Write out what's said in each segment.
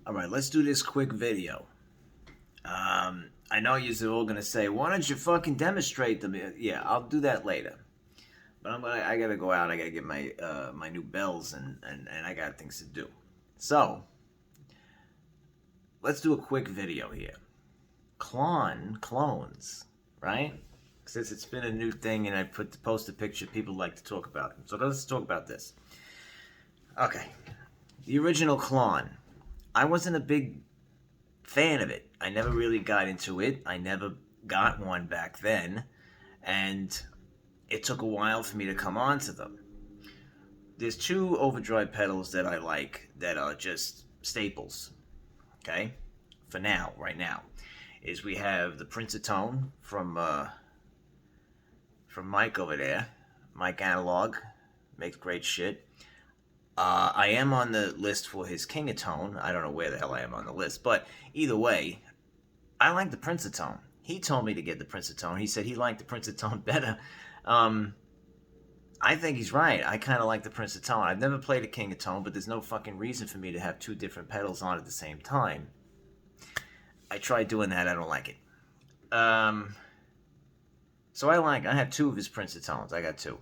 All right, let's do this quick video. I know you're all gonna say, "Why don't you fucking demonstrate them?" Yeah, I'll do that later. But I gotta go out. I gotta get my new bells and I got things to do. So let's do a quick video here. Clones, right? Since it's been a new thing and I post a picture, people like to talk about it. So let's talk about this. Okay, the original Klon. I wasn't a big fan of it. I never really got into it. I never got one back then, and it took a while for me to come onto them. There's two overdrive pedals that I like that are just staples. Okay, for now, right now, is we have the Prince of Tone from Mike over there. Mike Analog makes great shit. I am on the list for his King of Tone. I don't know where the hell I am on the list, but either way, I like the Prince of Tone. He told me to get the Prince of Tone. He said he liked the Prince of Tone better. I think he's right. I kind of like the Prince of Tone. I've never played a King of Tone, but there's no fucking reason for me to have two different pedals on at the same time. I tried doing that. I don't like it. So I have two of his Prince of Tones. I got two.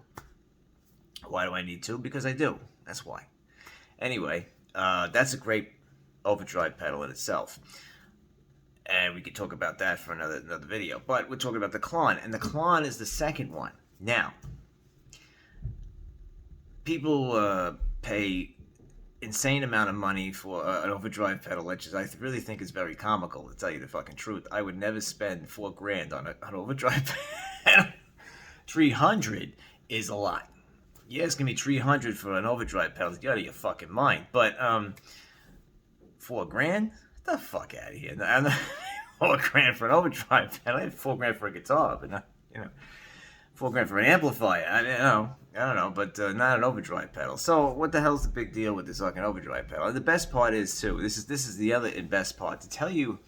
Why do I need two? Because I do. That's why. Anyway, that's a great overdrive pedal in itself. And we could talk about that for another video. But we're talking about the Klon. And the Klon is the second one. Now, people pay insane amount of money for an overdrive pedal, which is, I really think is very comical, to tell you the fucking truth. I would never spend $4,000 on an overdrive pedal. 300 is a lot. Yeah, it's gonna be 300 for an overdrive pedal. You're out of your fucking mind. But $4,000? Get the fuck out of here! I'm not $4,000 for an overdrive pedal. I had $4,000 for a guitar, but not, $4,000 for an amplifier. I don't know, but not an overdrive pedal. So what the hell's the big deal with this fucking overdrive pedal? And the best part is too. This is the other best part, to tell you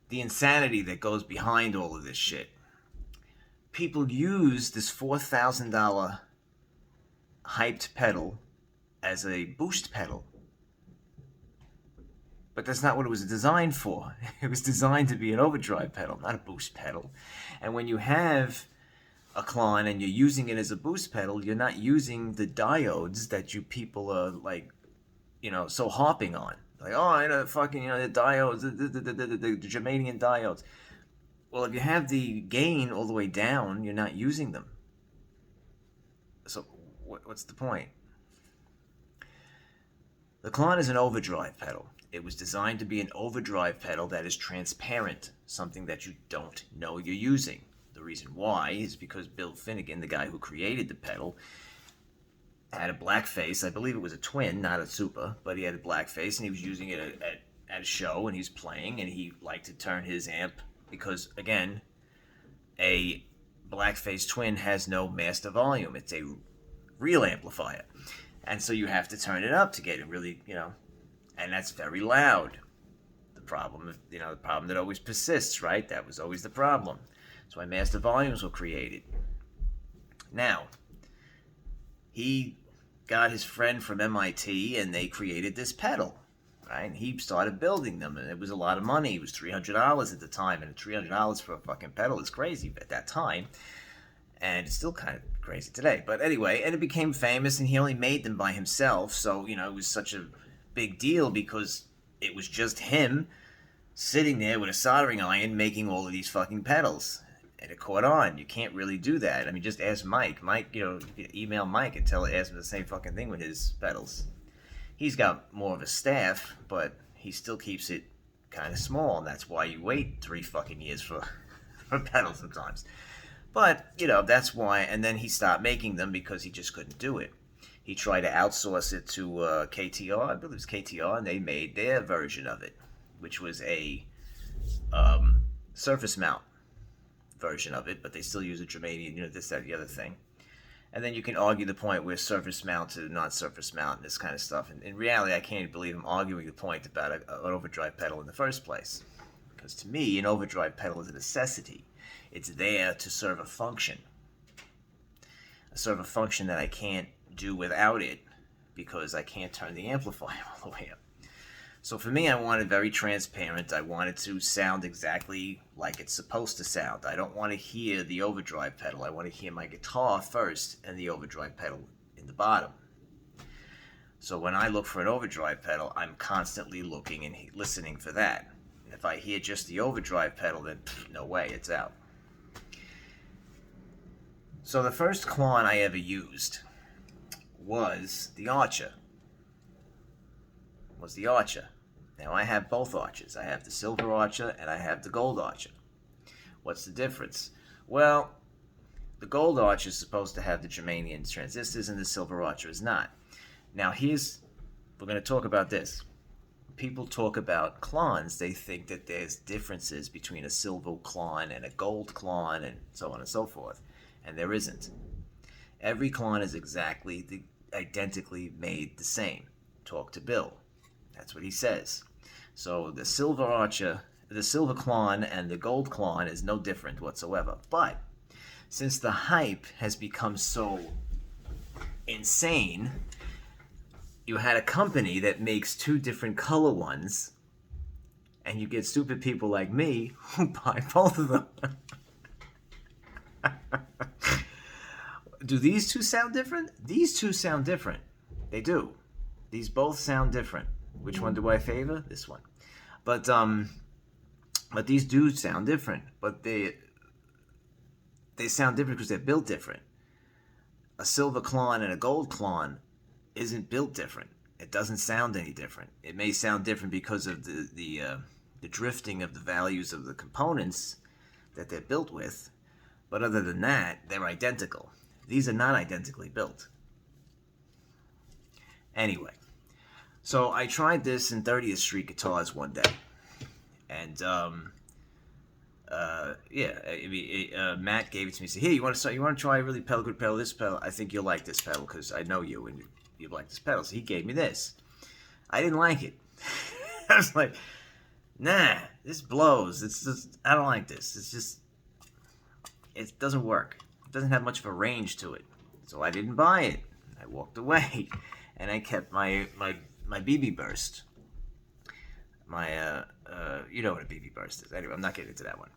the insanity that goes behind all of this shit. People use this $4,000 hyped pedal as a boost pedal. But that's not what it was designed for. It was designed to be an overdrive pedal, not a boost pedal. And when you have a Klon and you're using it as a boost pedal, you're not using the diodes that you people are so harping on. Like, the fucking, the diodes, the Germanium diodes. Well, if you have the gain all the way down, you're not using them. So what's the point? The Klon is an overdrive pedal. It was designed to be an overdrive pedal that is transparent, something that you don't know you're using. The reason why is because Bill Finnegan, the guy who created the pedal, had a black face. I believe it was a twin, not a super, but he had a black face, and he was using it at a show, and he's playing, and he liked to turn his amp because, again, a black-faced twin has no master volume. It's a real amplifier. And so you have to turn it up to get it really, and that's very loud. The problem that always persists, right? That was always the problem. That's why master volumes were created. Now, he got his friend from MIT, and they created this pedal. Right? And he started building them, and it was a lot of money. It was $300 at the time, and $300 for a fucking pedal is crazy at that time, and it's still kind of crazy today. But anyway, and it became famous, and he only made them by himself, so it was such a big deal because it was just him sitting there with a soldering iron making all of these fucking pedals, and it caught on. You can't really do that. I mean, just ask Mike. Mike, you email Mike and ask him the same fucking thing with his pedals. He's got more of a staff, but he still keeps it kind of small, and that's why you wait 3 fucking years for pedals sometimes. But, that's why, and then he stopped making them because he just couldn't do it. He tried to outsource it to KTR, I believe it was KTR, and they made their version of it, which was a surface mount version of it, but they still use a Germanium, this, that, the other thing. And then you can argue the point where surface mounted and not surface mount and this kind of stuff. And in reality, I can't believe I'm arguing the point about an overdrive pedal in the first place. Because to me, an overdrive pedal is a necessity. It's there to serve a function. Serve a function that I can't do without it because I can't turn the amplifier all the way up. So for me, I want it very transparent. I want it to sound exactly like it's supposed to sound. I don't want to hear the overdrive pedal. I want to hear my guitar first and the overdrive pedal in the bottom. So when I look for an overdrive pedal, I'm constantly looking and listening for that. And if I hear just the overdrive pedal, then no way, it's out. So the first Klon I ever used was the Archer. Now I have both Archers. I have the silver Archer and I have the gold Archer. What's the difference? Well, the gold Archer is supposed to have the germanium transistors and the silver Archer is not. Now we're going to talk about this. People talk about Klons, they think that there's differences between a silver Klon and a gold Klon and so on and so forth. And there isn't. Every Klon is identically made the same. Talk to Bill. That's what he says. So the silver Archer, the silver Klon and the gold Klon is no different whatsoever. But since the hype has become so insane, you had a company that makes two different color ones, and you get stupid people like me who buy both of them. Do these two sound different? These two sound different. They do. These both sound different. Which one do I favor? This one. But these do sound different. But they sound different because they're built different. A silver Klon and a gold Klon isn't built different. It doesn't sound any different. It may sound different because of the drifting of the values of the components that they're built with. But other than that, they're identical. These are not identically built. Anyway, so I tried this in 30th Street Guitars one day. And, Matt gave it to me. He said, "Here, you want to try a really good pedal? This pedal, I think you'll like this pedal because I know you and you like this pedal." So he gave me this. I didn't like it. I was like, "Nah, this blows. It's just, I don't like this. It's just, it doesn't work. It doesn't have much of a range to it." So I didn't buy it. I walked away, and I kept my BB Burst. You know what a BB Burst is. Anyway, I'm not getting into that one.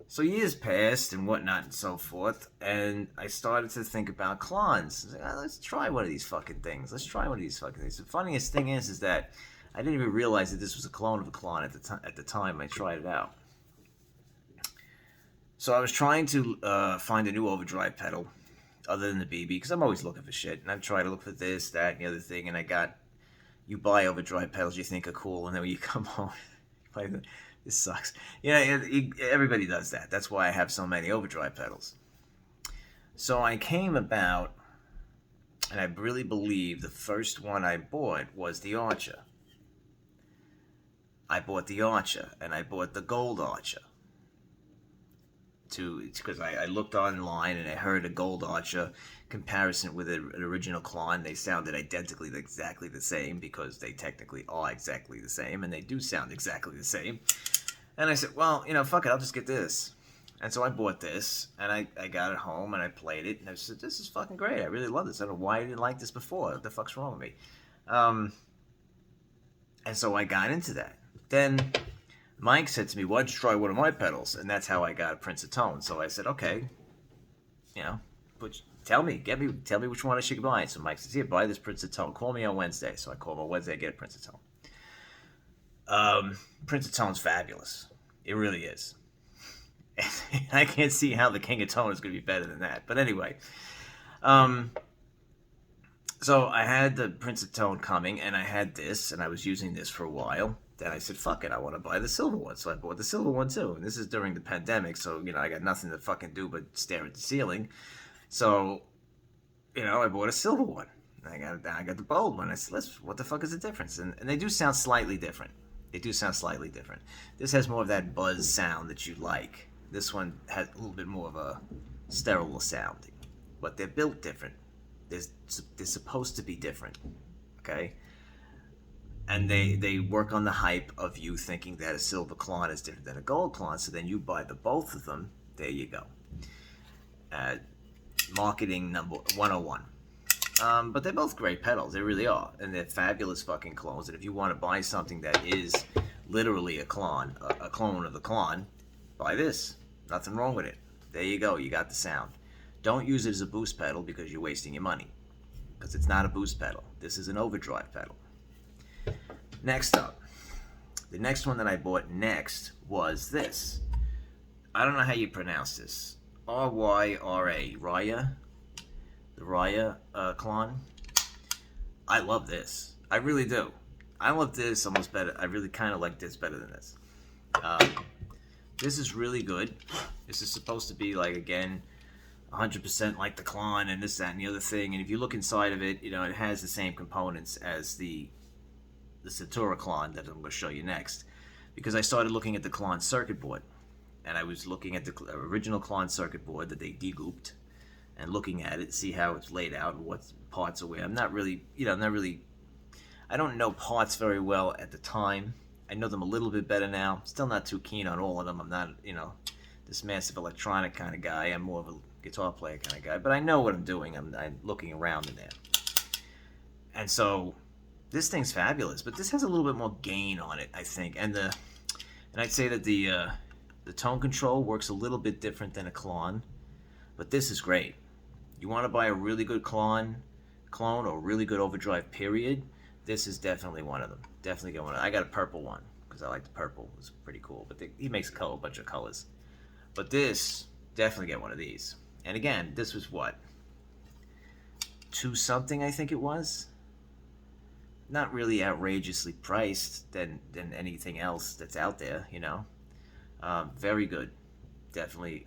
So years passed and whatnot and so forth, and I started to think about Klons. I was like, let's try one of these fucking things. The funniest thing is that I didn't even realize that this was a clone of a Klon at the time I tried it out. So I was trying to find a new overdrive pedal other than the BB, because I'm always looking for shit, and I've tried to look for this, that, and the other thing, and you buy overdrive pedals you think are cool, and then when you come home, you play this sucks. Everybody does that. That's why I have so many overdrive pedals. So I came about, and I really believe the first one I bought was the Archer. I bought the Archer, and I bought the gold Archer. Because I looked online and I heard a gold Archer comparison with an original Klon. They sounded exactly the same, because they technically are exactly the same, and they do sound exactly the same. And I said, well, fuck it, I'll just get this. And so I bought this, and I got it home, and I played it, and I said, this is fucking great. I really love this. I don't know why I didn't like this before. What the fuck's wrong with me? And so I got into that. Then Mike said to me, why don't you try one of my pedals? And that's how I got a Prince of Tone. So I said, okay, tell me which one I should buy. So Mike says, here, buy this Prince of Tone. Call me on Wednesday. So I call him on Wednesday, I get a Prince of Tone. Prince of Tone's fabulous. It really is. I can't see how the King of Tone is going to be better than that. But anyway, so I had the Prince of Tone coming, and I had this, and I was using this for a while. Then I said, fuck it, I want to buy the silver one. So I bought the silver one too. And this is during the pandemic, so, I got nothing to fucking do but stare at the ceiling. So, I bought a silver one. I got the gold one. I said, what the fuck is the difference? And they do sound slightly different. This has more of that buzz sound that you like. This one has a little bit more of a sterile sounding. But they're built different. They're supposed to be different. Okay? And they work on the hype of you thinking that a silver Klon is different than a gold Klon, so then you buy the both of them. There you go. Marketing number 101. But they're both great pedals. They really are. And they're fabulous fucking clones. And if you want to buy something that is literally a clone of the Klon, buy this. Nothing wrong with it. There you go. You got the sound. Don't use it as a boost pedal because you're wasting your money. Because it's not a boost pedal. This is an overdrive pedal. Next up. The next one that I bought next was this. I don't know how you pronounce this. R-Y-R-A. Raya. The Raya Klon. I love this. I really do. I love this almost better. I really kind of like this better than this. This is really good. This is supposed to be like, again, 100% like the Klon and this, that, and the other thing. And if you look inside of it, you know, it has the same components as the Centura Klon that I'm going to show you next. Because I started looking at the Klon circuit board. And I was looking at the original Klon circuit board that they degooped. And looking at it, see how it's laid out and what parts are where. I'm not really, I don't know parts very well at the time. I know them a little bit better now. Still not too keen on all of them. I'm not, this massive electronic kind of guy. I'm more of a guitar player kind of guy. But I know what I'm doing. I'm looking around in there. And so, this thing's fabulous. But this has a little bit more gain on it, I think. And I'd say that the tone control works a little bit different than a Klon. But this is great. You want to buy a really good clone or really good overdrive period, this is definitely one of them. Definitely get one. I got a purple one because I like the purple. It was pretty cool. But he makes a bunch of colors. But this, definitely get one of these. And again, this was what? $2 something, I think it was. Not really outrageously priced than anything else that's out there, Very good. Definitely,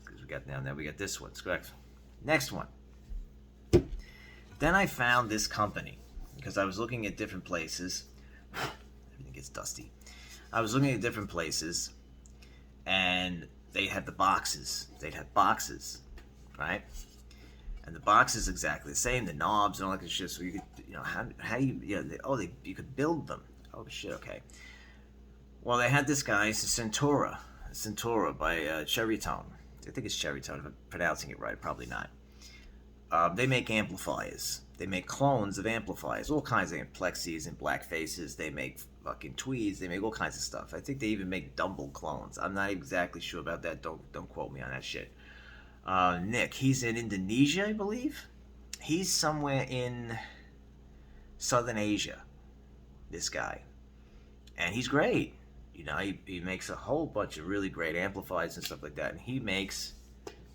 because we got down there. We got this one. It's correct. Next one. Then I found this company because I was looking at different places. Everything gets dusty. I was looking at different places, and they had the boxes. They'd have boxes, right? And the box is exactly the same. The knobs and all that kind of shit. So you could, how do you, you could build them. Oh shit. Okay. Well, they had this guy. It's a Centura by Cherry Tone. I think it's Cherry Tone. If I'm pronouncing it right, probably not. They make amplifiers. They make clones of amplifiers. All kinds of plexis and black faces. They make fucking tweeds. They make all kinds of stuff. I think they even make Dumble clones. I'm not exactly sure about that. Don't quote me on that shit. Nick, he's in Indonesia, I believe. He's somewhere in Southern Asia. This guy, and he's great. He makes a whole bunch of really great amplifiers and stuff like that. And he makes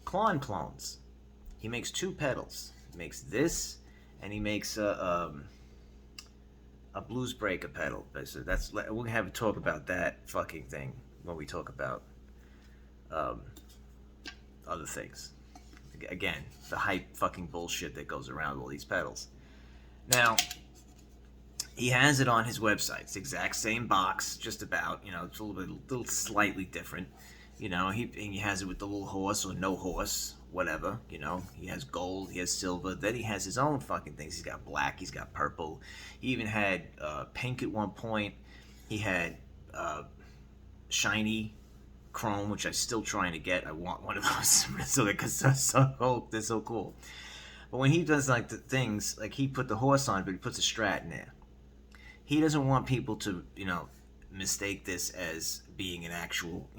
Klon clones. He makes 2 pedals. He makes this, and he makes a blues breaker pedal. So we'll have a talk about that fucking thing when we talk about other things. Again, the hype fucking bullshit that goes around all these pedals. Now, he has it on his website. It's the exact same box, just about. It's a little slightly different. He has it with the little horse or no horse, whatever. He has gold, he has silver. Then he has his own fucking things. He's got black, he's got purple. He even had pink at one point. He had shiny chrome, which I'm still trying to get. I want one of those because they're so cool. But when he does like the things, like he put the horse on, but he puts a Strat in there. He doesn't want people to, mistake this as being an actual,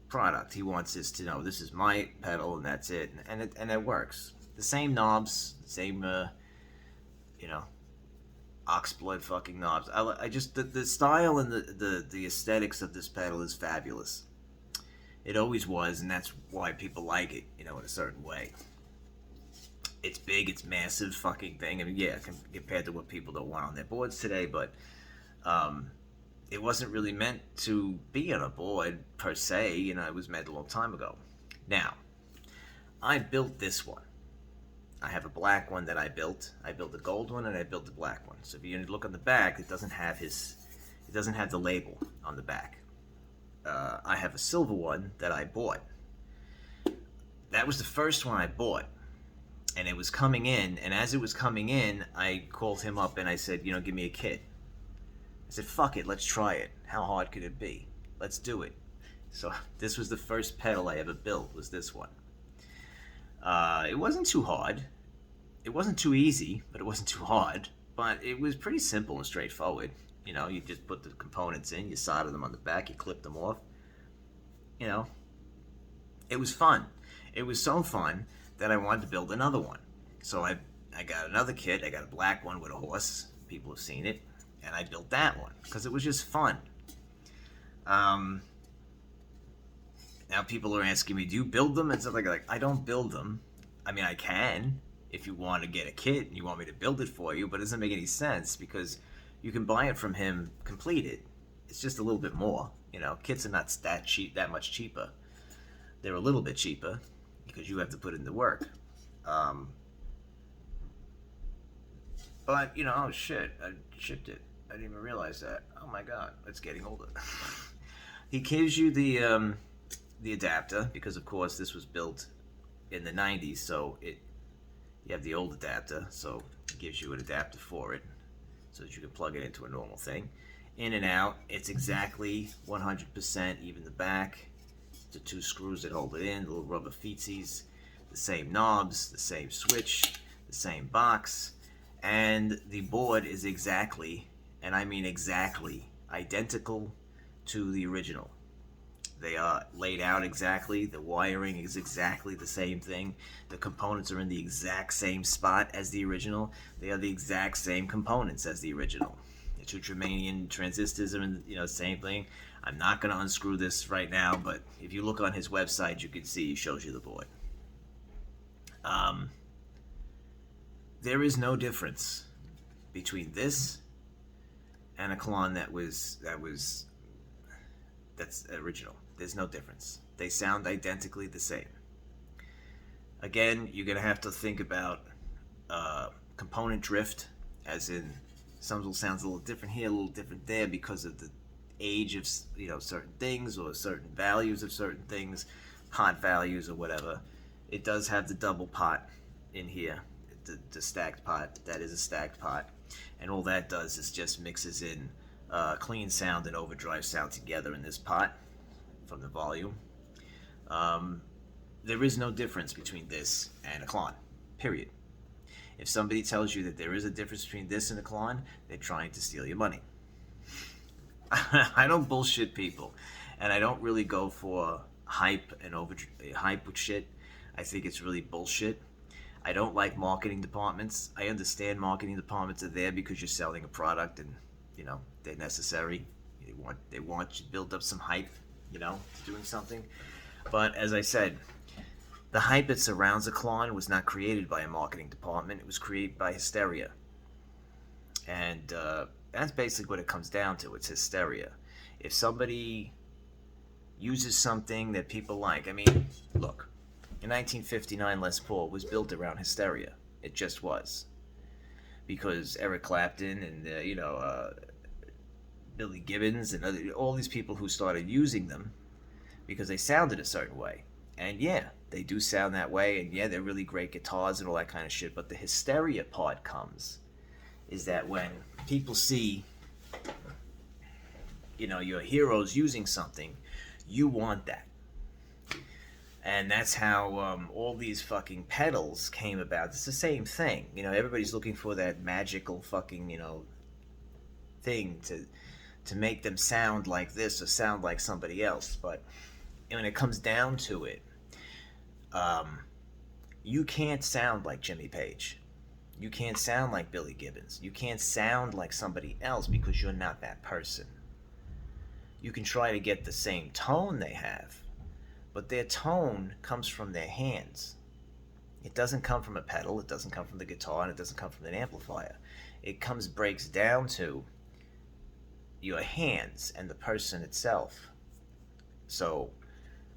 product. He wants us to know this is my pedal and that's it, and it works. The same knobs, same, oxblood fucking knobs. I just the style and the aesthetics of this pedal is fabulous. It always was, and that's why people like it, in a certain way. It's big, it's massive fucking thing. I mean, yeah, compared to what people don't want on their boards today, but it wasn't really meant to be on a board per se. It was meant a long time ago. Now, I built this one. I have a black one that I built. I built a gold one and I built a black one. So if you look on the back, it doesn't have the label on the back. I have a silver one that I bought. That was the first one I bought. And it was coming in, and as it was coming in, I called him up and I said, give me a kit. I said, fuck it, let's try it. How hard could it be? Let's do it. So this was the first pedal I ever built, was this one. It wasn't too hard. It wasn't too easy, but it wasn't too hard. But it was pretty simple and straightforward. You know, you just put the components in, you solder them on the back, you clip them off. You know, it was fun. It was so fun that I wanted to build another one. So I got another kit. I got a black one with a horse. People have seen it. And I built that one because it was just fun. Um, Now people are asking me, do you build them and stuff like that? Like, I don't build them. I mean, I can if you want to get a kit and you want me to build it for you, but it doesn't make any sense because you can buy it from him completed. It's just a little bit more. You know, kits are not that cheap, that much cheaper. They're a little bit cheaper because you have to put in the work. Um, but you know, oh shit, I shipped it. I didn't even realize that. Oh my god, it's getting older. He gives you the adapter because, of course, this was built in the '90s, so you have the old adapter, so it gives you an adapter for it, so that you can plug it into a normal thing. In and out, it's exactly 100%, even the back. The two screws that hold it in, the little rubber feetsies, the same knobs, the same switch, the same box, and the board is exactly, and I mean exactly, identical to the original. They are laid out exactly. The wiring is exactly the same thing. The components are in the exact same spot as the original. They are the exact same components as the original. The two Germanium transistors are in, same thing. I'm not going to unscrew this right now, but if you look on his website, you can see he shows you the board. There is no difference between this and a Klon that's original. There's no difference. They sound identically the same. Again, you're going to have to think about component drift, as in some sounds a little different here, a little different there because of the age of certain things or certain values of certain things, pot values or whatever. It does have the double pot in here, the stacked pot. That is a stacked pot, and all that does is just mixes in clean sound and overdrive sound together in this pot from the volume. There is no difference between this and a Klon, period. If somebody tells you that there is a difference between this and a Klon, they're trying to steal your money. I don't bullshit people, and I don't really go for hype and hype with shit. I think it's really bullshit. I don't like marketing departments. I understand marketing departments are there because you're selling a product and they're necessary. They want you to build up some hype, doing something. But as I said, the hype that surrounds a Klon was not created by a marketing department. It was created by hysteria. And that's basically what it comes down to. It's hysteria. If somebody uses something that people like, I mean, look, in 1959, Les Paul was built around hysteria. It just was. Because Eric Clapton and, Billy Gibbons and all these people who started using them because they sounded a certain way. And yeah, they do sound that way, and yeah, they're really great guitars and all that kind of shit, but the hysteria part comes is that when people see your heroes using something, you want that. And that's how all these fucking pedals came about. It's the same thing. Everybody's looking for that magical fucking, thing to make them sound like this or sound like somebody else. But when it comes down to it, you can't sound like Jimmy Page. You can't sound like Billy Gibbons. You can't sound like somebody else because you're not that person. You can try to get the same tone they have, but their tone comes from their hands. It doesn't come from a pedal, it doesn't come from the guitar, and it doesn't come from an amplifier. It breaks down to your hands and the person itself. So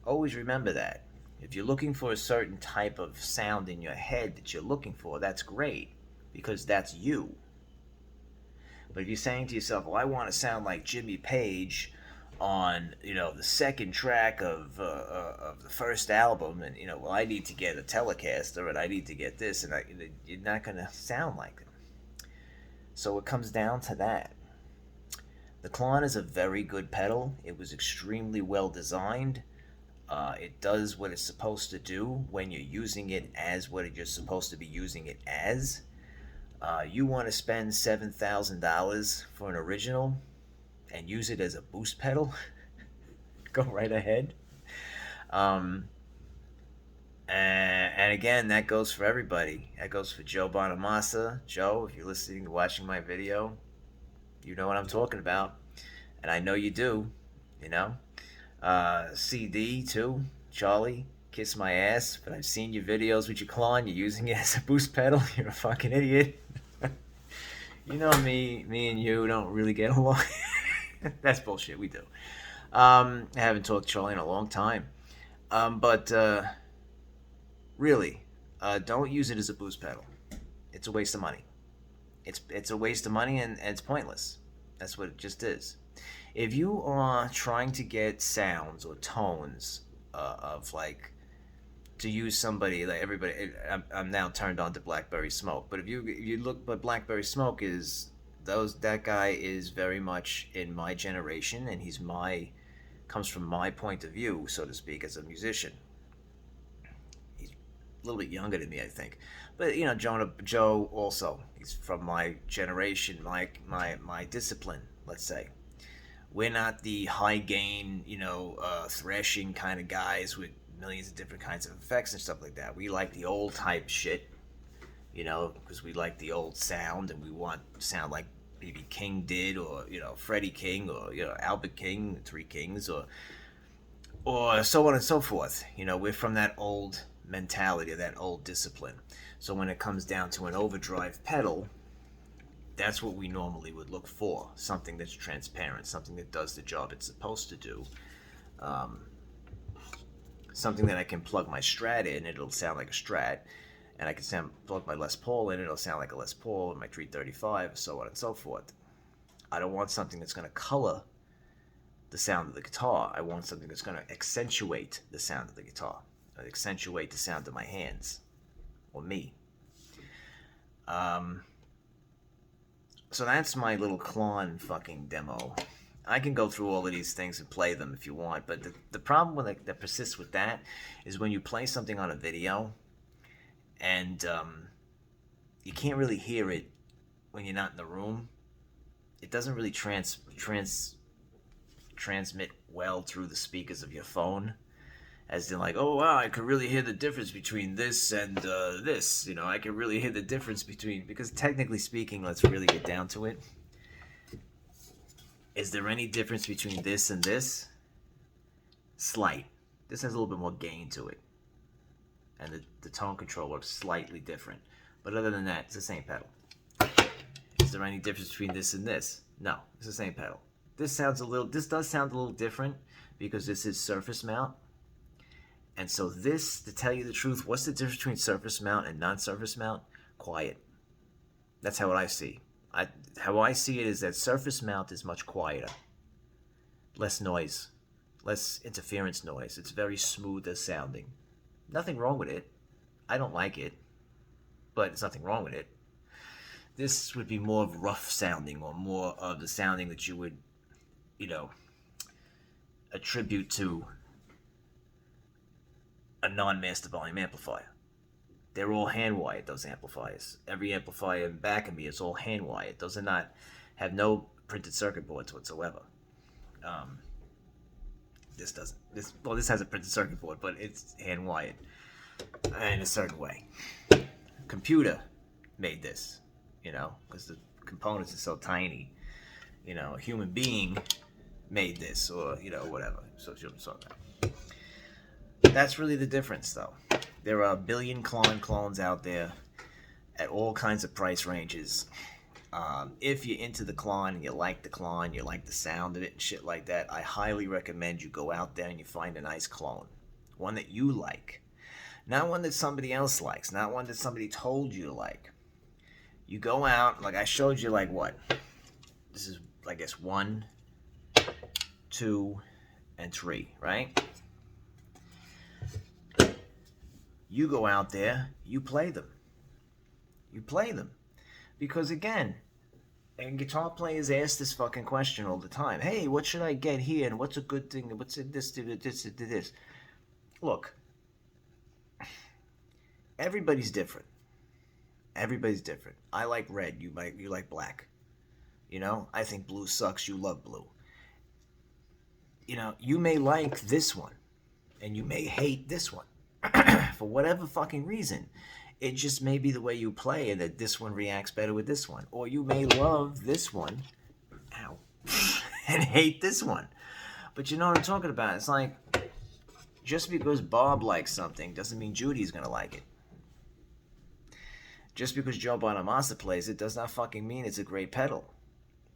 always remember that. If you're looking for a certain type of sound in your head that you're looking for, that's great, because that's you. But if you're saying to yourself, well, I want to sound like Jimmy Page on the second track of the first album, and well, I need to get a Telecaster and I need to get this, and you're not going to sound like them. So it comes down to that. The Klon is a very good pedal. It was extremely well designed. It does what it's supposed to do when you're using it as what you're supposed to be using it as. You want to spend $7,000 for an original and use it as a boost pedal? Go right ahead. Um, and again, that goes for everybody. That goes for Joe Bonamassa. Joe, if you're listening, watching my video, you know what I'm talking about. And I know you do, you know. CD, too. Charlie, kiss my ass. But I've seen your videos with your Klon. You're using it as a boost pedal. You're a fucking idiot. You know me and you don't really get along. That's bullshit. We do. I haven't talked to Charlie in a long time. But really, don't use it as a boost pedal. It's a waste of money. It's a waste of money and it's pointless. That's what it just is. If you are trying to get sounds or tones of like to use somebody like everybody, I'm now turned on to Blackberry Smoke. But if you look, but Blackberry Smoke is that guy is very much in my generation, and comes from my point of view, so to speak, as a musician. He's a little bit younger than me, I think, but you know, Joe also, he's from my generation, my discipline, let's say. We're not the high gain, thrashing kind of guys with millions of different kinds of effects and stuff like that. We like the old type shit, because we like the old sound and we want to sound like B.B. King did, or Freddie King, or Albert King, Three Kings, or so on and so forth. We're from that old mentality, that old discipline. So when it comes down to an overdrive pedal, that's what we normally would look for. Something that's transparent, something that does the job it's supposed to do. Something that I can plug my Strat in, it'll sound like a Strat. And I can plug my Les Paul in, it'll sound like a Les Paul, and my 335, so on and so forth. I don't want something that's going to color the sound of the guitar. I want something that's going to accentuate the sound of the guitar, accentuate the sound of my hands, or me. So that's my little Klon fucking demo. I can go through all of these things and play them if you want, but the problem that persists with that is when you play something on a video, and you can't really hear it when you're not in the room. It doesn't really transmit well through the speakers of your phone, as in like, oh wow, I could really hear the difference between this and this. I could really hear the difference because technically speaking, let's really get down to it. Is there any difference between this and this? Slight. This has a little bit more gain to it. And the tone control works slightly different. But other than that, it's the same pedal. Is there any difference between this and this? No, it's the same pedal. This does sound a little different because this is surface mount. And so this, to tell you the truth, what's the difference between surface mount and non-surface mount? Quiet. That's how I see. How I see it is that surface mount is much quieter. Less noise. Less interference noise. It's very smoother sounding. Nothing wrong with it. I don't like it, but there's nothing wrong with it. This would be more of rough sounding, or more of the sounding that you would, attribute to a non-master volume amplifier. They're all hand-wired, those amplifiers. Every amplifier in back of me is all hand-wired. Those have no printed circuit boards whatsoever. This doesn't. This has a printed circuit board, but it's hand-wired in a certain way. Computer made this, because the components are so tiny. A human being made this, or whatever. So that's really the difference, though. There are a billion clones out there at all kinds of price ranges. If you're into the Klon and you like the Klon, you like the sound of it and shit like that, I highly recommend you go out there and you find a nice clone. One that you like. Not one that somebody else likes. Not one that somebody told you to like. You go out, like I showed you, like what? This is, I guess, 1, 2, and 3, right? You go out there, you play them. You play them. Because again, and guitar players ask this fucking question all the time. Hey, what should I get here? And what's a good thing? What's this? Look, everybody's different. Everybody's different. I like red. You like black. You know, I think blue sucks. You love blue. You know, you may like this one, and you may hate this one, for whatever fucking reason. It just may be the way you play, and that this one reacts better with this one, or you may love this one, ow, and hate this one. But you know what I'm talking about? It's like, just because Bob likes something doesn't mean Judy's gonna like it. Just because Joe Bonamassa plays it does not fucking mean it's a great pedal.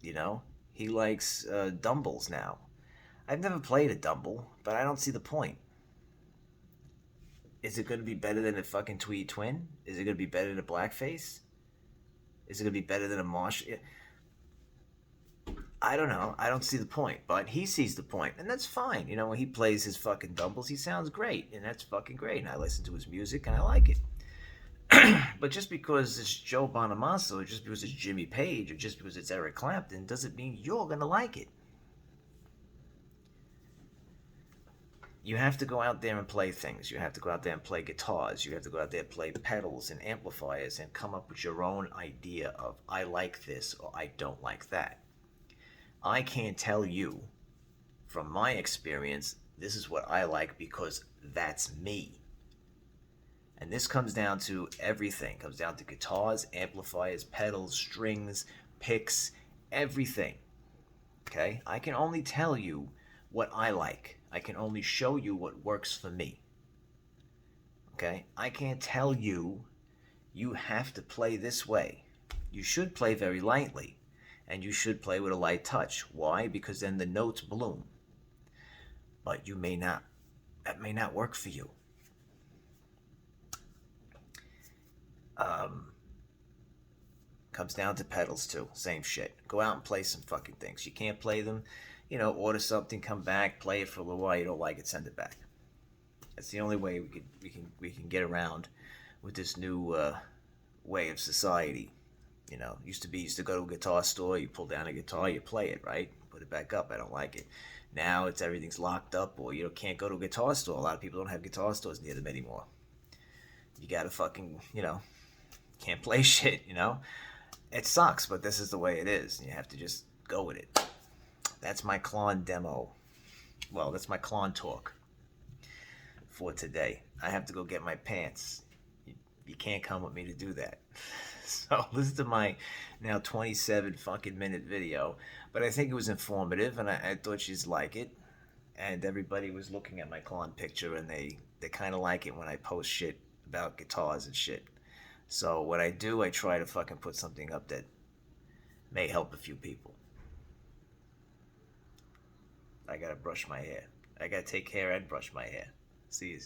You know? He likes Dumbles now. I've never played a Dumble, but I don't see the point. Is it going to be better than a fucking Tweed Twin? Is it going to be better than a Blackface? Is it going to be better than a Marsh? I don't know. I don't see the point, but he sees the point, and that's fine. You know, when he plays his fucking Dumbles, he sounds great, and that's fucking great. And I listen to his music, and I like it. But just because it's Joe Bonamassa, or just because it's Jimmy Page, or just because it's Eric Clapton, doesn't mean you're gonna like it. You have to go out there and play things. You have to go out there and play guitars. You have to go out there and play pedals and amplifiers and come up with your own idea of, I like this or I don't like that. I can't tell you, from my experience, this is what I like because that's me. And this comes down to everything. It comes down to guitars, amplifiers, pedals, strings, picks, everything. Okay? I can only tell you what I like. I can only show you what works for me. Okay? I can't tell you, you have to play this way. You should play very lightly. And you should play with a light touch. Why? Because then the notes bloom. But you may not, that may not work for you. Comes down to pedals too. Same shit. Go out and play some fucking things. You can't play them, you know, order something, come back, play it for a little while. You don't like it, send it back. That's the only way we can get around with this new way of society. You know, used to go to a guitar store, you pull down a guitar, you play it, right? Put it back up. I don't like it. Now it's everything's locked up, or you can't go to a guitar store. A lot of people don't have guitar stores near them anymore. You gotta fucking, you know, can't play shit, you know? It sucks, but this is the way it is. You have to just go with it. That's my Klon demo. Well, that's my Klon Talk for today. I have to go get my pants. You can't come with me to do that. So listen to my now 27 fucking minute video. But I think it was informative, and I thought you'd like it. And everybody was looking at my Klon picture, and they kind of like it when I post shit about guitars and shit. So what I do, I try to fucking put something up that may help a few people. I gotta brush my hair. I gotta take care and brush my hair. See you.